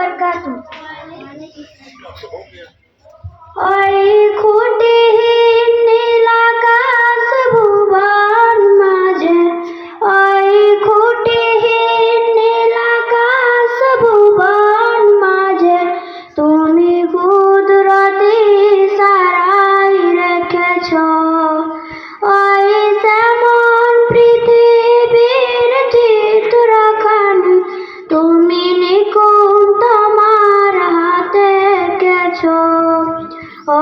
বারাকাতুহু। ওই খুঁটিহীন নীল আকাশ ভুবন মাঝে, ওই খুঁটিহীন নীল আকাশ ভুবন মাঝে তুমি কুদরতি ইশারায় রেখেছ। ওই যেমন পৃথিবীর চিত্রখানি তুমি নিকুঞ্জ তোমার হাতে এঁকেছ। ও